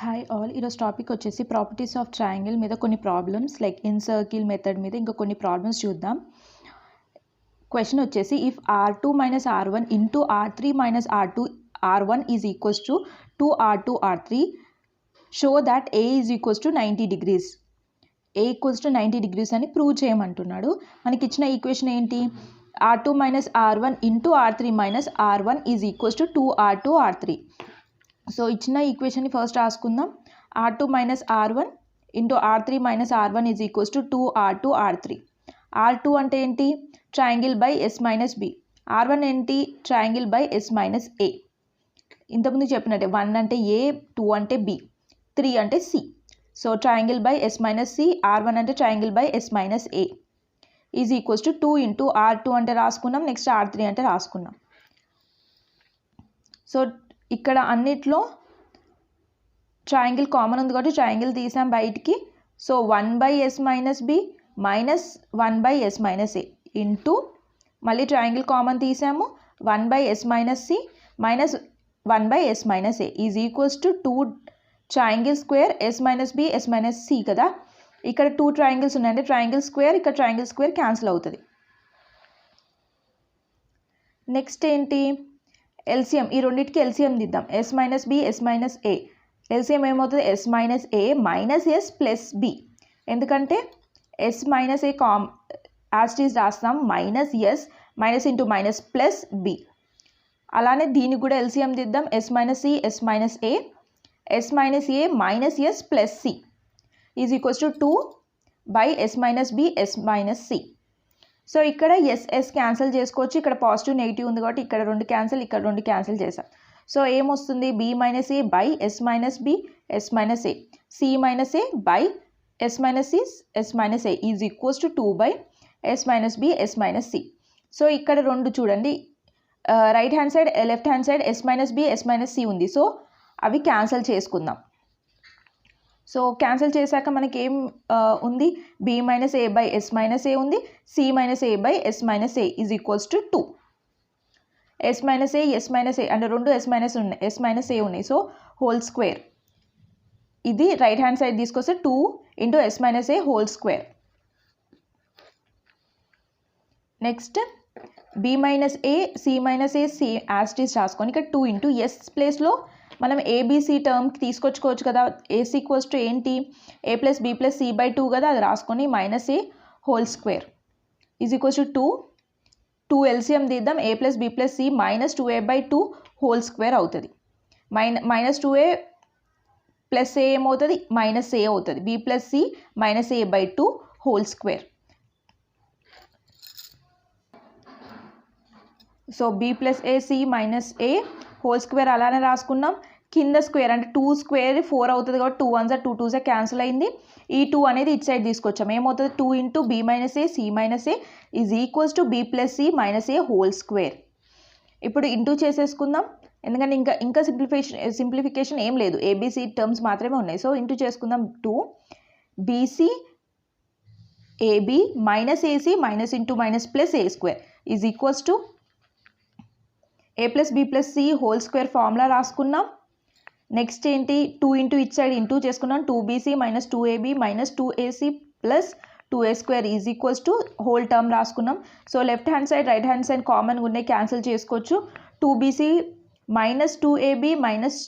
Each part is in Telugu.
హాయ్ ఆల్, ఈరోజు టాపిక్ వచ్చేసి ప్రాపర్టీస్ ఆఫ్ ట్రయాంగిల్ మీద కొన్ని problems like in circle method మీద ఇంకా కొన్ని ప్రాబ్లమ్స్ చూద్దాం. క్వశ్చన్ వచ్చేసి if R2 minus R1 into R3 minus R1 is equals to 2R2 R3 show that A is equals to 90 degrees. A equals to 90 degrees అని ప్రూవ్ చేయమంటున్నాడు. మనకి ఇచ్చిన ఈక్వేషన్ ఏంటి? R2 minus R1 into R3 minus R1 is equals to 2R2 R3. So ఇచ్చిన ఈక్వేషన్ని ఫస్ట్ రాసుకుందాం. R2 minus R1 into R3 minus R1 is equals to 2R2 R3. R2 అంటే ఏంటి? Triangle by S minus B. R1 ఏంటి? Triangle by S minus A. ఇంతకుముందు చెప్పినట్టే 1 అంటే A, 2 అంటే B, 3 అంటే C. So triangle by S minus C, R1 అంటే triangle by S minus A is equals to 2 into R2 అంటే రాసుకున్నాం, నెక్స్ట్ R3 అంటే రాసుకున్నాం. సో ఇక్కడ అన్నిట్లో ట్రయాంగిల్ కామన్ ఉంది కాబట్టి ట్రయాంగిల్ తీసాం బయటికి. So 1 by S minus B minus 1 by S minus A into మళ్ళీ ట్రయాంగిల్ కామన్ తీసాము 1 by S minus C minus 1 by S minus A is equals to 2 triangle square S minus B S minus C కదా. ఇక్కడ 2 ట్రయాంగిల్స్ ఉన్నాయంటే ట్రయాంగిల్ స్క్వేర్, ఇక్కడ ట్రయాంగిల్ స్క్వేర్ క్యాన్సిల్ అవుతుంది. నెక్స్ట్ ఏంటి? ఎల్సిఎం. ఈ రెండింటికి ఎల్సిఎం దిద్దాం. S minus B S minus A LCM ఏమవుతుంది? S minus A minus S plus B. ఎందుకంటే S మైనస్ A యాస్టీస్ రాస్తాం, minus S minus into minus plus B. అలానే దీనికి కూడా ఎల్సిఎం దిద్దాం. S minus C S minus A S minus A minus S plus C is equals to 2 by S minus B S minus C. So ఇక్కడ ఎస్ క్యాన్సిల్ చేసుకోవచ్చు. ఇక్కడ పాజిటివ్ నెగిటివ్ ఉంది కాబట్టి ఇక్కడ 2 క్యాన్సిల్, ఇక్కడ 2 క్యాన్సిల్ చేసాం. సో ఏమొస్తుంది? B minus A by S minus B S minus A C minus A by S minus C S minus A is equals to 2 by S minus B S minus C. So ఇక్కడ 2 చూడండి, right hand side left hand side S minus B S minus C ఉంది. సో అవి క్యాన్సిల్ చేసుకుందాం. సో క్యాన్సిల్ చేశాక మనకి ఏం ఉంది? B minus A by S minus A ఉంది, C minus A by S minus A is equals to 2. S minus A S minus A అంటే 2 S మైనస్ ఉన్నాయి, S మైనస్ A ఉన్నాయి. So whole square. ఇది రైట్ హ్యాండ్ సైడ్ తీసుకొస్తే 2 into S minus A whole square. Next B minus A C minus A C యాస్టీస్ రాసుకొని ఇక్కడ 2 ఇంటూ S ప్లేస్లో మనం ఏబిసి టర్మ్కి తీసుకొచ్చుకోవచ్చు కదా. ఏస్ ఈక్వల్స్ టు ఏంటి? A plus B plus C by 2 కదా, అది రాసుకొని minus A whole square is equals to 2 LCM తీద్దాం. A plus B plus C minus 2A by 2 whole square అవుతుంది. మైనస్ 2A ప్లస్ A ఏమవుతుంది? మైనస్ A అవుతుంది. B plus C minus A by 2 whole square. So B plus A C minus A whole square అలానే రాసుకున్నాం. కింద స్క్వేర్ అంటే 2 స్క్వేర్ 4 అవుతుంది కాబట్టి 2 1 2 2 క్యాన్సిల్ అయింది. ఈ 2 అనేది ఇటు సైడ్ తీసుకొచ్చాం. ఏమవుతుంది? 2 into B minus A C minus A is equals to B plus C minus A whole square. ఇప్పుడు ఇంటూ చేసేసుకుందాం, ఎందుకంటే ఇంకా సింప్లిఫికేషన్ ఏం లేదు, ఏబిసి టర్మ్స్ మాత్రమే ఉన్నాయి. సో ఇంటూ చేసుకుందాం. 2 BC AB minus AC minus into minus plus A square is equals to A plus B plus C whole square formula రాసుకున్నాం. నెక్స్ట్ ఏంటి? 2 ఇంటూ ఇట్ సైడ్ ఇంటూ చేసుకున్నాం. 2BC minus 2AB minus 2AC plus 2A square is equals to whole term రాసుకున్నాం. So left hand side right hand side కామన్గా ఉన్నాయి, క్యాన్సిల్ చేసుకోవచ్చు. 2BC minus 2AB minus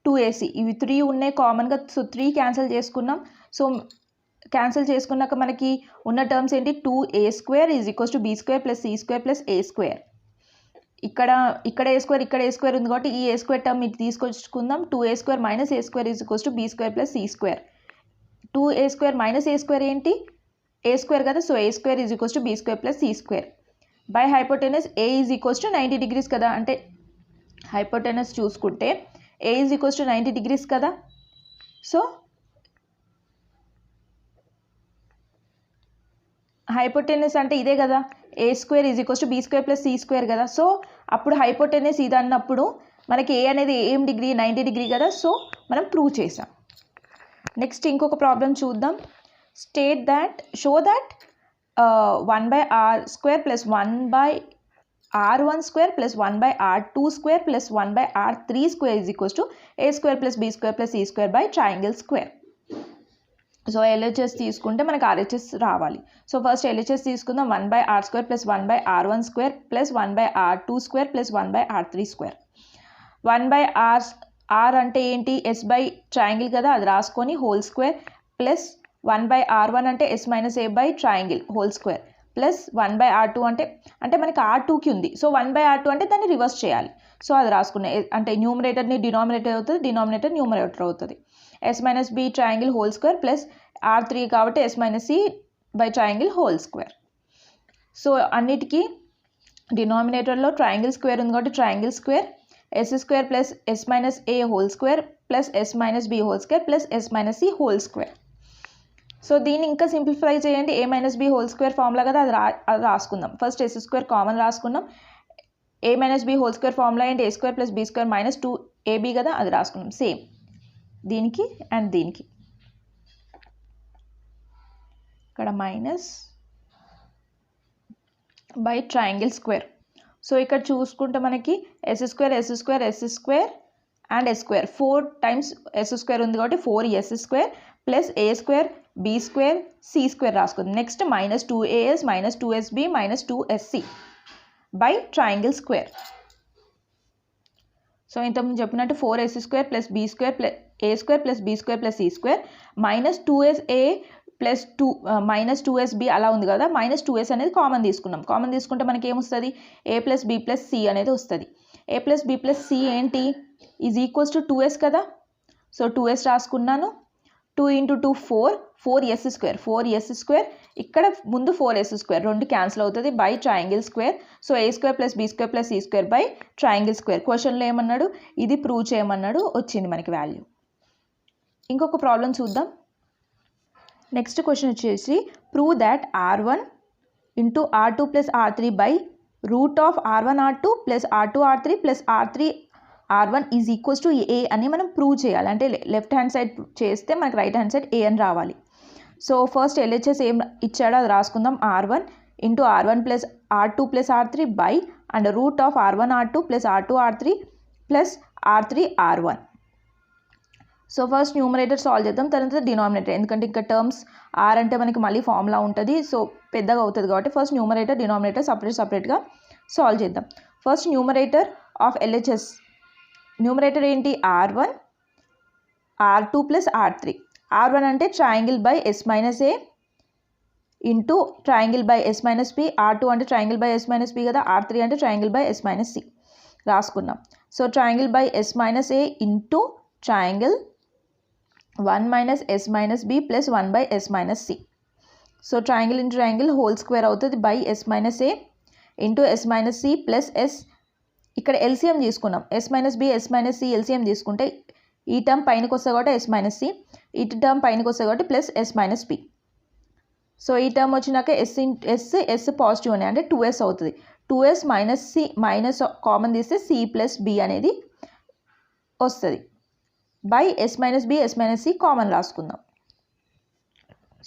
2AC ఇవి 3 ఉన్నాయి కామన్గా. సో 3 క్యాన్సిల్ చేసుకున్నాం. సో క్యాన్సిల్ చేసుకున్నాక మనకి ఉన్న టర్మ్స్ ఏంటి? 2A square is equals to B square plus C square plus A square. ఇక్కడ A స్క్వేర్ ఇక్కడ A స్క్వేర్ ఉంది కాబట్టి ఈ A స్క్వేర్ టర్మ్ ఇటు తీసుకొచ్చుకుందాం. 2A square minus A square is equals to B square plus C square. 2A square minus A square ఏంటి? A స్క్వేర్ కదా. So A square is equals to B square plus C square by hypotenuse A is equals to 90 degrees కదా. అంటే హైపోటెనస్ చూసుకుంటే A is equals to 90 degrees కదా. సో హైపోటెనస్ అంటే ఇదే కదా, A square is equals to B square plus C square కదా. సో అప్పుడు హైపోటెనస్ ఇది అన్నప్పుడు మనకి A అనేది ఏం డిగ్రీ? 90 డిగ్రీ కదా. సో మనం ప్రూవ్ చేసాం. నెక్స్ట్ ఇంకొక ప్రాబ్లం చూద్దాం. Show that 1 by R square plus 1 by r1 square plus 1 by r2 square plus 1 by r3 square is equals to a square plus b square plus c square by triangle square. So LHS తీసుకుంటే మనకు ఆర్హెచ్ఎస్ రావాలి. సో ఫస్ట్ ఎల్హెచ్ఎస్ తీసుకుందాం. 1 by r square plus 1 by r1 square plus 1 by r2 square plus 1 by r3 square. 1 by r అంటే ఏంటి, ఎస్ బై ట్రయాంగిల్ కదా, అది రాసుకొని whole square plus 1 by r1 అంటే S minus A by triangle whole square plus 1 by r2 అంటే మనకి r2కి ఉంది. సో 1 by r2 అంటే దాన్ని రివర్స్ చేయాలి. సో అది రాసుకున్నాయి. అంటే న్యూమరేటర్ని డినామినేటర్ అవుతుంది, డినామినేటర్ న్యూమరేటర్ అవుతుంది. S minus B triangle whole square plus r3 కాబట్టి S minus C by triangle whole square. So అన్నిటికీ డినామినేటర్లో ట్రయాంగిల్ స్క్వేర్ ఉంది కాబట్టి triangle square S square plus S minus A whole square plus S minus B whole square plus S minus C whole square. So దీన్ని ఇంకా సింప్లిఫై చేయండి. A minus B whole square formula కదా, అది రాసుకుందాం. ఫస్ట్ ఎస్ స్క్వేర్ కామన్ రాసుకున్నాం. A minus B whole square formula ఏంటి, A square plus B square minus 2ab కదా, అది రాసుకున్నాం. సేమ్ దీనికి అండ్ దీనికి ఇక్కడ minus by triangle square. So ఇక్కడ చూసుకుంటే మనకి S square S square S square and S square 4 times S square ఉంది కాబట్టి 4s square plus A square B square C square రాసుకుందాం. నెక్స్ట్ మైనస్ 2as మైనస్ 2sb మైనస్ 2sc by triangle square. So ఇంతకుముందు చెప్పినట్టు 4s square plus B square plus A square plus B square plus C square minus 2sa plus 2 minus 2sb అలా ఉంది కదా, మైనస్ 2s అనేది కామన్ తీసుకున్నాం. కామన్ తీసుకుంటే మనకి ఏమొస్తుంది, ఏ ప్లస్ బి ప్లస్ సి అనేది వస్తుంది. ఏ ప్లస్ బి ప్లస్ సి ఏంటి, ఈజ్ ఈక్వల్స్ టు 2s కదా. సో 2s రాసుకున్నాను. 2 into 2 4s స్క్వేర్ ఇక్కడ ముందు 4s స్క్వేర్ 2 క్యాన్సిల్ అవుతుంది by triangle square. So A square plus B square plus C square by triangle square. క్వశ్చన్లో ఏమన్నాడు, ఇది ప్రూవ్ చేయమన్నాడు, వచ్చింది మనకి వాల్యూ. ఇంకొక ప్రాబ్లం చూద్దాం. నెక్స్ట్ క్వశ్చన్ వచ్చేసి prove that r1 into r2 plus r3 by root of r1 r2 plus r2 r3 plus r3 r1 is equals to A అని మనం ప్రూవ్ చేయాలి. అంటే లెఫ్ట్ హ్యాండ్ సైడ్ చేస్తే మనకి రైట్ హ్యాండ్ సైడ్ ఏ అని రావాలి. సో ఫస్ట్ ఎల్హెచ్ఎస్ ఏం ఇచ్చాడో అది రాసుకుందాం. r1 into r1 plus r2 plus r3 by and root of r1 r2 plus r2 r3 plus r3 r1. So first numerator solve చేద్దాం, తర్వాత డినామినేటర్. ఎందుకంటే ఇంకా టర్మ్స్ r అంటే మనకి మళ్ళీ ఫార్ములా ఉంటుంది, సో పెద్దగా అవుతుంది కాబట్టి ఫస్ట్ న్యూమరేటర్ డినామినేటర్ సపరేట్గా సాల్వ్ చేద్దాం. First numerator of LHS, numerator ఏంటి, r1 r2 plus r3. r1 అంటే triangle by S minus A into triangle by S minus B. r2 అంటే triangle by S minus B కదా, r3 అంటే triangle by S minus C రాసుకున్నాం. So triangle by S minus A into triangle 1 minus S minus B plus 1 by S minus C. So triangle into triangle whole square అవుతుంది by S minus A into S minus C plus S. ఇక్కడ ఎల్సిఎం తీసుకున్నాం, S minus B S minus C LCM తీసుకుంటే ఈ టర్మ్ పైనకి వస్తుంది కాబట్టి ఎస్ మైనస్ సి, ఈ టర్మ్ పైనకి వస్తుంది కాబట్టి plus S minus B. So ఈ టర్మ్ వచ్చినాక ఎస్ పాజిటివ్ అని అంటే 2s అవుతుంది. 2s minus C minus common తీస్తే సి ప్లస్ బి అనేది వస్తుంది by S minus B S minus C common రాసుకుందాం.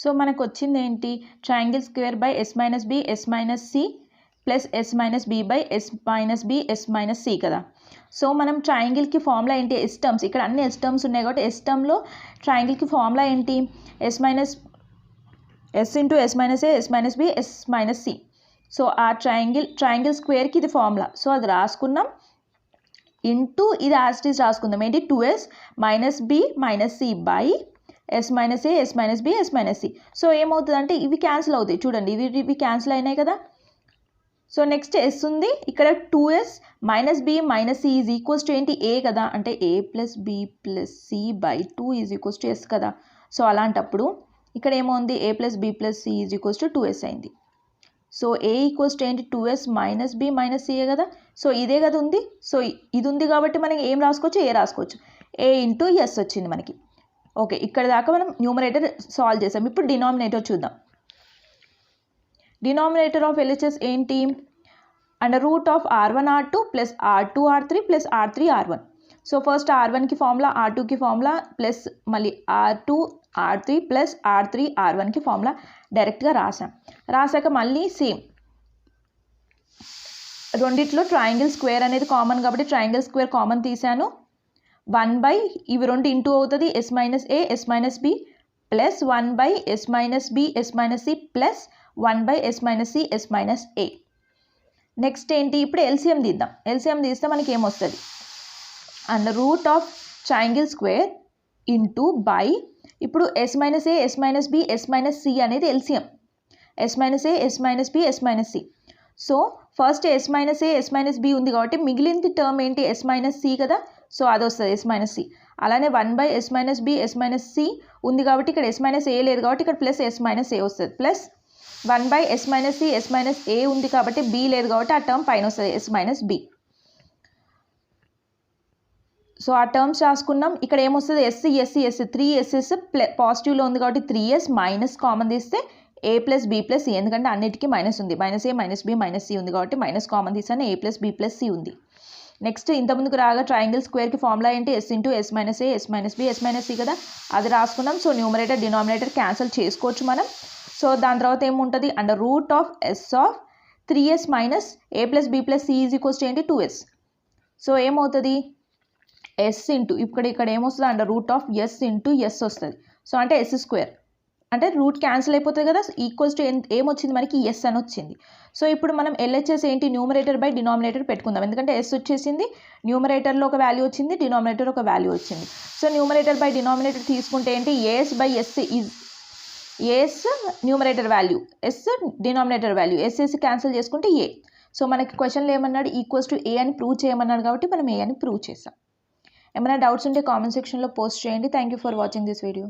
సో మనకు వచ్చింది ఏంటి, triangle square by S minus B S minus C plus S minus B by S minus B S minus C కదా. సో మనం ట్రయాంగిల్కి ఫార్ములా ఏంటి, ఎస్ టర్మ్స్, ఇక్కడ అన్ని ఎస్ టర్మ్స్ ఉన్నాయి కాబట్టి ఎస్ టర్మ్లో ట్రయాంగిల్కి ఫార్ములా ఏంటి, S into S minus A S minus B S minus C. So ఆ ట్రయాంగిల్ స్క్వేర్కి ఇది ఫార్ములా, సో అది రాసుకున్నాం. ఇంటూ ఇది యాస్టీస్ రాసుకుందాం ఏంటి, 2s minus B minus C by S minus A S minus B S minus C. So ఏమవుతుంది అంటే ఇవి క్యాన్సిల్ అవుతాయి, చూడండి ఇవి క్యాన్సిల్ అయినాయి కదా. సో నెక్స్ట్ ఎస్ ఉంది, ఇక్కడ 2s minus B minus C is equals to ఏంటి, ఏ కదా, అంటే A plus B plus C by 2 is equals to S కదా. సో అలాంటప్పుడు ఇక్కడ ఏమవుంది, A plus B plus C is equals to 2s అయింది. సో ఏ ఈక్వల్స్ టు ఏంటి, 2s minus B minus C కదా. సో ఇదే కదా ఉంది, సో ఇది ఉంది కాబట్టి మనం ఏం రాసుకోవచ్చు, ఏ రాసుకోవచ్చు, ఏ ఇంటూ ఎస్ వచ్చింది మనకి. ఓకే, ఇక్కడ దాకా మనం న్యూమరేటర్ సాల్వ్ చేసాం. ఇప్పుడు డినామినేటర్ చూద్దాం. డినామినేటర్ ఆఫ్ ఎల్హెచ్ఎస్ ఏంటి, under root of r1 r2 plus r2 r3 plus r3 r1. So first r1కి ఫార్ములా, r2కి ఫార్ములా ప్లస్ మళ్ళీ r2 r3 plus r3 r1కి formula డైరెక్ట్గా రాసాక మళ్ళీ సేమ్ రెండిట్లో ట్రయాంగిల్ స్క్వేర్ అనేది కామన్ కాబట్టి ట్రయాంగిల్ స్క్వేర్ కామన్ తీసాను. 1 ఇవి రెండు ఇంటూ అవుతుంది S minus A S minus B plus 1 S minus B S minus C plus 1 S minus C S minus A. Next ఏంటి, ఇప్పుడు ఎల్సిఎం తీద్దాం. ఎల్సిఎం తీస్తే మనకి ఏమొస్తుంది, under root of triangle square into by, ఇప్పుడు S minus A S minus B S minus C అనేది LCM, S minus A S minus B S minus C. So first S minus A S minus B ఉంది కాబట్టి మిగిలింది టర్మ్ ఏంటి, ఎస్ మైనస్ సి కదా, సో అది వస్తుంది ఎస్ మైనస్ సి. అలానే 1 S minus B S minus C ఉంది కాబట్టి ఇక్కడ ఎస్ మైనస్ ఏ లేదు కాబట్టి ఇక్కడ ప్లస్ ఎస్ మైనస్ ఏ వస్తుంది, plus 1 S minus C S minus A ఉంది కాబట్టి బి లేదు కాబట్టి ఆ టర్మ్ పైన వస్తుంది ఎస్ మైనస్ బి. సో ఆ టర్మ్స్ రాసుకున్నాం. ఇక్కడ ఏమొస్తుంది, ఎస్సీ ఎస్సీ ఎస్ 3s పాజిటివ్లో ఉంది కాబట్టి 3s మైనస్ కామన్ తీస్తే A plus B plus C, ఎందుకంటే అన్నిటికీ మైనస్ ఉంది, minus A minus B minus C ఉంది కాబట్టి మైనస్ కామన్ తీసాను, A plus B plus C ఉంది. నెక్స్ట్ ఇంతకుముందుకు రాగా ట్రయాంగిల్ స్క్వేర్కి ఫార్ములా ఏంటి, S into S minus A S minus B S minus C కదా, అది రాసుకున్నాం. సో న్యూమరేటర్ డినామినేటర్ క్యాన్సిల్ చేసుకోవచ్చు మనం. సో దాని తర్వాత ఏముంటుంది, under root of S of 3s minus A plus B plus C is equals to ఏంటి 2s. సో ఏమవుతుంది, ఎస్ ఇంటూ ఇక్కడ ఏమొస్తుంది, under root of S into S వస్తుంది. సో అంటే ఎస్ స్క్వేర్ అంటే రూట్ క్యాన్సిల్ అయిపోతుంది కదా, ఈక్వల్స్ టు ఏమొచ్చింది మనకి ఎస్ అని వచ్చింది. సో ఇప్పుడు మనం ఎల్హెచ్ఎస్ ఏంటి, న్యూమరేటర్ బై డినామినేటర్ పెట్టుకుందాం, ఎందుకంటే ఎస్ వచ్చేసింది, న్యూమరేటర్లో ఒక వాల్యూ వచ్చింది, డినామినేటర్ ఒక వాల్యూ వచ్చింది. సో న్యూమరేటర్ బై డినామినేటర్ తీసుకుంటే ఏంటి, AS by S is AS numerator value S denominator value, SS cancel చేసుకుంటే ఏ. సో మనకి క్వశ్చన్లో ఏమన్నాడు, ఈక్వల్స్ టు ఏ అని ప్రూవ్ చేయమన్నాడు కాబట్టి మనం ఏ అని ప్రూవ్ చేసాం. ఏమైనా డౌట్స్ ఉంటే కామెంట్ సెక్షన్లో పోస్ట్ చేయండి. Thank you for watching this video.